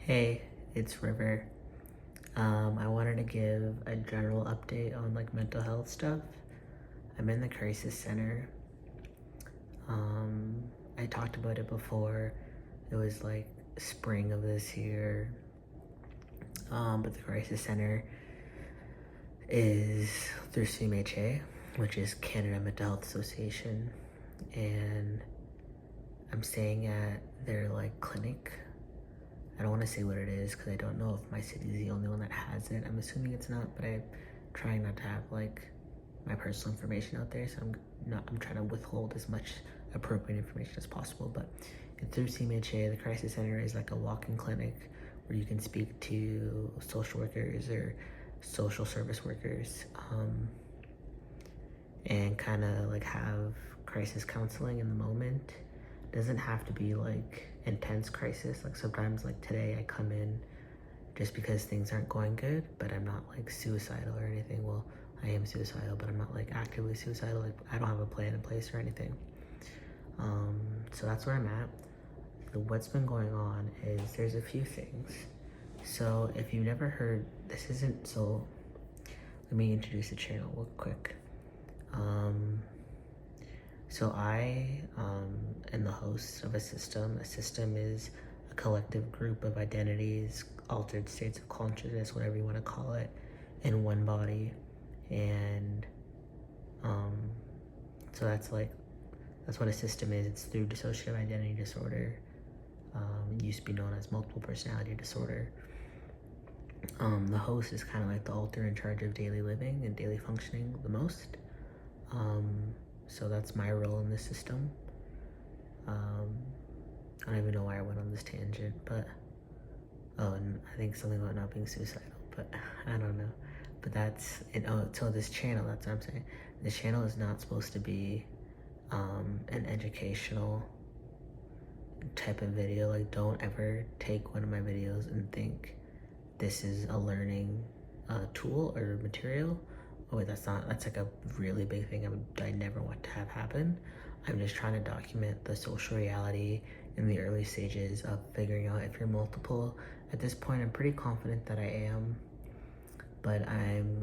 Hey, it's River. I wanted to give a general update on like mental health stuff. I'm in the crisis center. Um, I talked about it before. It was like spring of this year. But the crisis center is through CMHA, which is Canada Mental Health Association, and I'm staying at their like clinic. I don't want to say what it is because I don't know if my city is the only one that has it. I'm assuming it's not, but I'm trying not to have like my personal information out there, so I'm trying to withhold as much appropriate information as possible. But through CMHA, the crisis center is like a walk-in clinic where you can speak to social workers or social service workers, and kind of like have crisis counseling in the moment. It doesn't have to be like intense crisis. Like sometimes like today I come in just because things aren't going good, but I'm not like suicidal or anything. Well, I am suicidal, but I'm not like actively suicidal. Like I don't have a plan in place or anything. So that's where I'm at. What's been going on is there's a few things. So if you've never heard, this isn't, so let me introduce the channel real quick. So I am the host of a system. A system is a collective group of identities, altered states of consciousness, whatever you want to call it, in one body. And so that's what a system is. It's through dissociative identity disorder. It used to be known as multiple personality disorder. The host is kind of like the alter in charge of daily living and daily functioning the most. So that's my role in this system. I don't even know why I went on this tangent, but and I think something about not being suicidal, but I don't know. But that's it. Oh, so this channel, that's what I'm saying. This channel is not supposed to be an educational type of video. Like, don't ever take one of my videos and think this is a learning tool or material. Oh wait, that's like a really big thing I never want to have happen. I'm just trying to document the social reality in the early stages of figuring out if you're multiple. At this point, I'm pretty confident that I am, but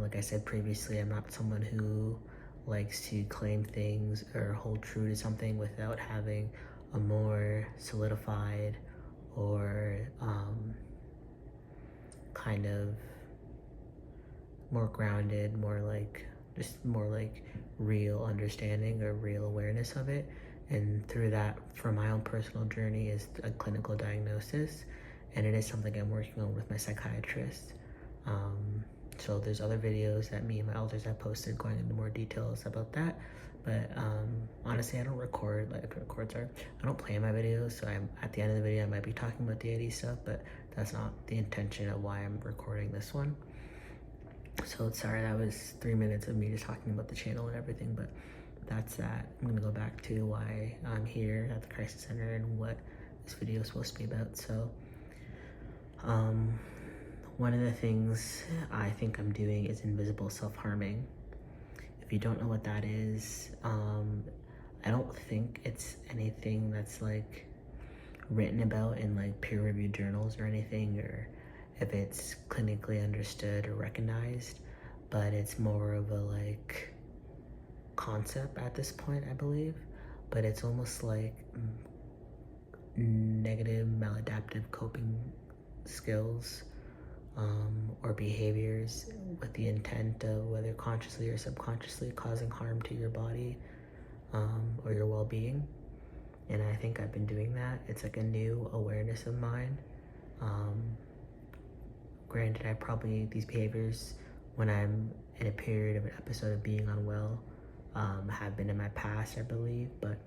like I said previously, I'm not someone who likes to claim things or hold true to something without having a more solidified or kind of more grounded, more like real understanding or real awareness of it. And through that, for my own personal journey, is a clinical diagnosis, and it is something I'm working on with my psychiatrist. So there's other videos that me and my elders have posted going into more details about that. But honestly, I don't record, like records are, I don't plan my videos, so I'm at the end of the video I might be talking about the AD stuff, but that's not the intention of why I'm recording this one. So sorry, that was 3 minutes of me just talking about the channel and everything, but that's that. I'm gonna go back to why I'm here at the crisis center and what this video is supposed to be about. So one of the things I think I'm doing is invisible self-harming. If you don't know what that is, I don't think it's anything that's like written about in like peer-reviewed journals or anything, or if it's clinically understood or recognized, but it's more of a like concept at this point, I believe. But it's almost like negative maladaptive coping skills or behaviors with the intent of, whether consciously or subconsciously, causing harm to your body or your well-being. And I think I've been doing that. It's like a new awareness of mine. Granted, these behaviors, when I'm in a period of an episode of being unwell, have been in my past, I believe, but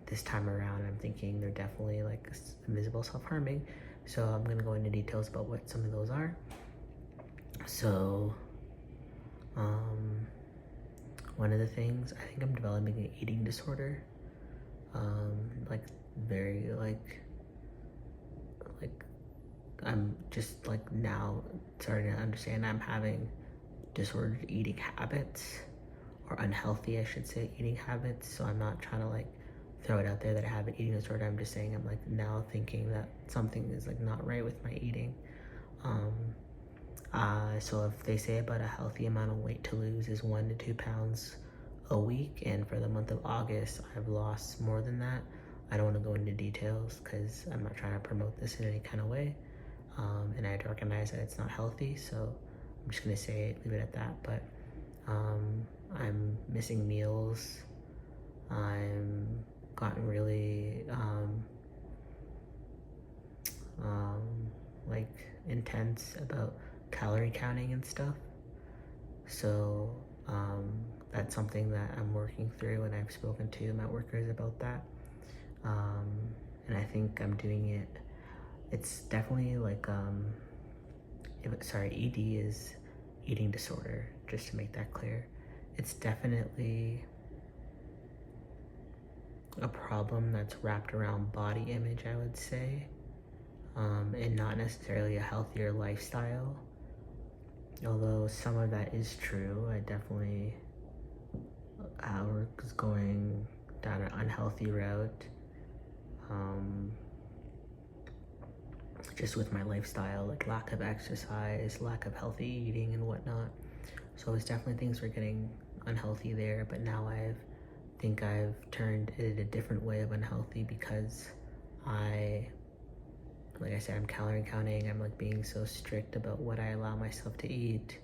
this time around I'm thinking they're definitely like invisible self-harming. So I'm gonna go into details about what some of those are. So one of the things, I think I'm developing an eating disorder, like very like I'm just like now starting to understand I'm having disordered eating habits, or unhealthy, I should say, eating habits. So I'm not trying to like throw it out there that I have an eating disorder. I'm just saying I'm like now thinking that something is like not right with my eating. So if they say about a healthy amount of weight to lose is 1 to 2 pounds a week, and for the month of August I've lost more than that. I don't want to go into details because I'm not trying to promote this in any kind of way, and I recognize that it's not healthy, so I'm just gonna say it, leave it at that. But I'm missing meals. I'm gotten really like intense about calorie counting and stuff. So that's something that I'm working through, and I've spoken to my workers about that. And I think I'm doing it. It's definitely like ED is eating disorder, just to make that clear. It's definitely a problem that's wrapped around body image, I would say, and not necessarily a healthier lifestyle. Although some of that is true, I definitely was going down an unhealthy route, just with my lifestyle, like lack of exercise, lack of healthy eating and whatnot. So it's definitely things were getting unhealthy there, but now I think I've turned it a different way of unhealthy because like I said, I'm calorie counting. I'm like being so strict about what I allow myself to eat.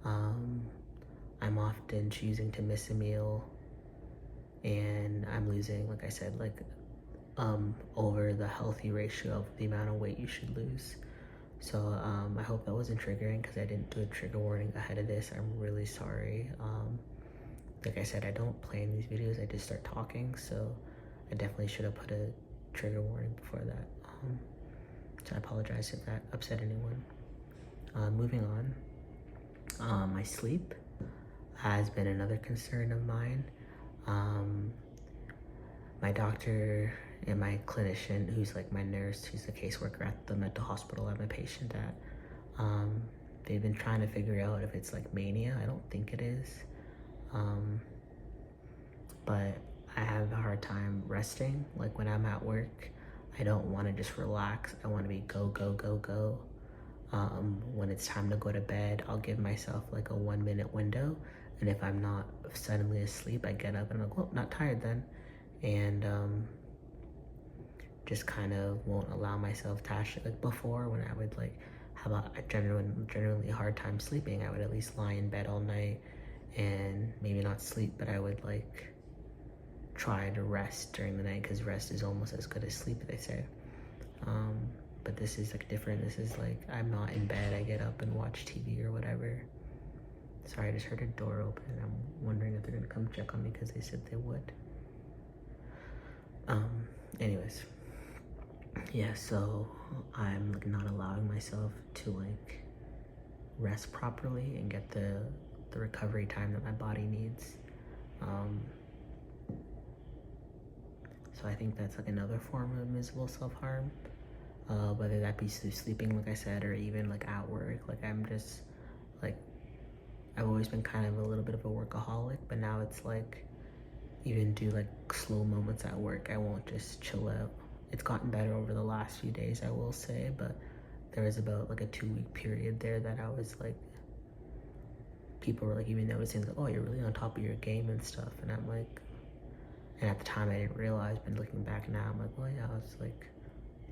I'm often choosing to miss a meal, and I'm losing, like I said, like over the healthy ratio of the amount of weight you should lose. So I hope that wasn't triggering because I didn't do a trigger warning ahead of this. I'm really sorry. Like I said, I don't plan these videos, I just start talking, so I definitely should have put a trigger warning before that. So I apologize if that upset anyone. Moving on, my sleep has been another concern of mine. My doctor and my clinician, who's like my nurse, who's the caseworker at the mental hospital I'm a patient at, they've been trying to figure out if it's like mania. I don't think it is. But I have a hard time resting. Like when I'm at work, I don't want to just relax. I want to be go, go, go, go. When it's time to go to bed, I'll give myself like a 1 minute window. And if I'm not suddenly asleep, I get up and I'm like, well, not tired then. And just kind of won't allow myself to actually, like before when I would like have a generally hard time sleeping, I would at least lie in bed all night and maybe not sleep, but I would like try to rest during the night because rest is almost as good as sleep, they say. But this is like different. This is like I'm not in bed, I get up and watch TV or whatever. Sorry, I just heard a door open and I'm wondering if they're gonna come check on me because they said they would. Anyways, yeah, so I'm like not allowing myself to like rest properly and get the recovery time that my body needs. So I think that's like another form of invisible self-harm, whether that be through sleeping, like I said, or even like at work. Like I'm just like, I've always been kind of a little bit of a workaholic, but now it's like even do like slow moments at work, I won't just chill out. It's gotten better over the last few days, I will say, but there was about like a 2-week period there that I was like, people were like even noticing like, oh, you're really on top of your game and stuff, and I'm like, and at the time I didn't realize, but looking back now, I'm like, well, yeah, I was like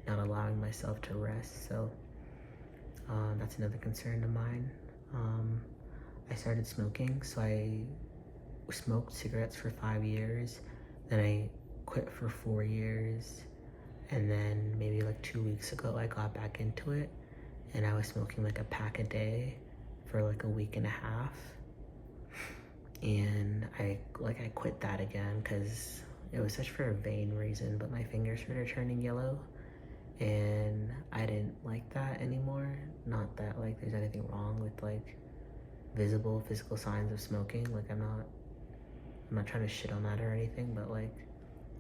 not allowing myself to rest. So that's another concern of mine. I started smoking, so I smoked cigarettes for 5 years, then I quit for 4 years, and then maybe like 2 weeks ago I got back into it, and I was smoking like a pack a day for like a week and a half. And I quit that again because it was such for a vain reason, but my fingers started turning yellow and I didn't like that anymore. Not that like there's anything wrong with like visible physical signs of smoking. Like I'm not trying to shit on that or anything, but like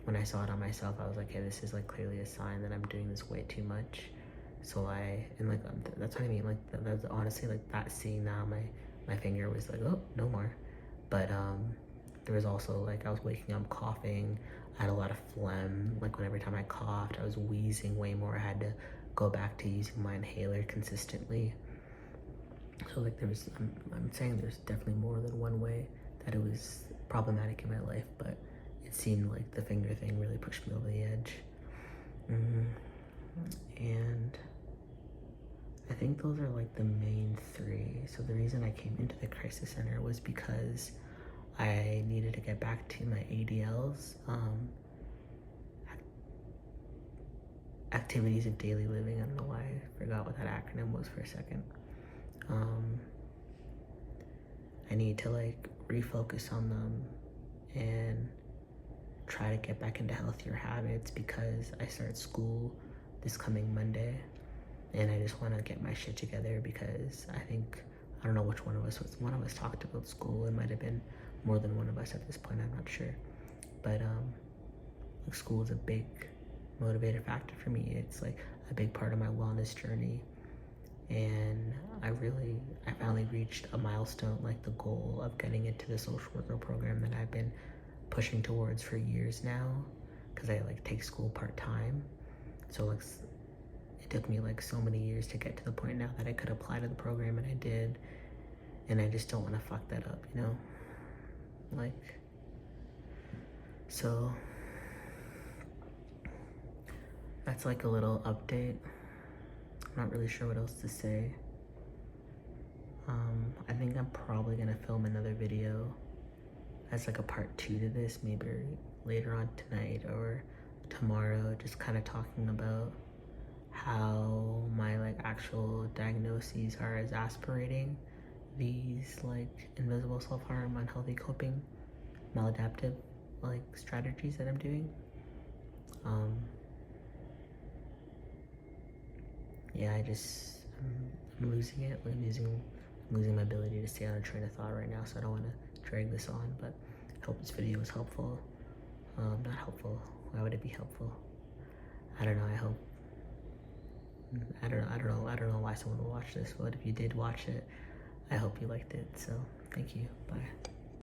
when I saw it on myself, I was like, hey, this is like clearly a sign that I'm doing this way too much. So that's what I mean, like that's honestly like that scene now, my finger was like, oh, no more. But there was also like I was waking up coughing, I had a lot of phlegm. Like every time I coughed, I was wheezing way more. I had to go back to using my inhaler consistently. So like I'm saying there's definitely more than one way that it was problematic in my life, but it seemed like the finger thing really pushed me over the edge. And I think those are like the main three. So the reason I came into the crisis center was because I needed to get back to my ADLs, activities of daily living. I don't know why I forgot what that acronym was for a second. I need to like refocus on them and try to get back into healthier habits because I start school this coming Monday and I just want to get my shit together because I don't know which one of us was. One of us talked about school. It might have been more than one of us at this point, I'm not sure. But like school is a big motivator factor for me. It's like a big part of my wellness journey. And I finally reached a milestone, like the goal of getting into the social worker program that I've been pushing towards for years now, because I like take school part-time. So like it took me like so many years to get to the point now that I could apply to the program, and I did. And I just don't want to fuck that up, you know? Like, so that's like a little update. I'm not really sure what else to say. I think I'm probably gonna film another video as like a part 2 to this, maybe later on tonight or tomorrow, just kind of talking about how my like actual diagnoses are exasperating these like invisible self-harm, unhealthy coping, maladaptive like strategies that I'm doing. Yeah, I'm losing it. I'm losing my ability to stay on a train of thought right now, so I don't want to drag this on, but I hope this video was helpful. Not helpful. Why would it be helpful? I don't know. I don't know why someone would watch this, but if you did watch it, I hope you liked it. So thank you. Bye.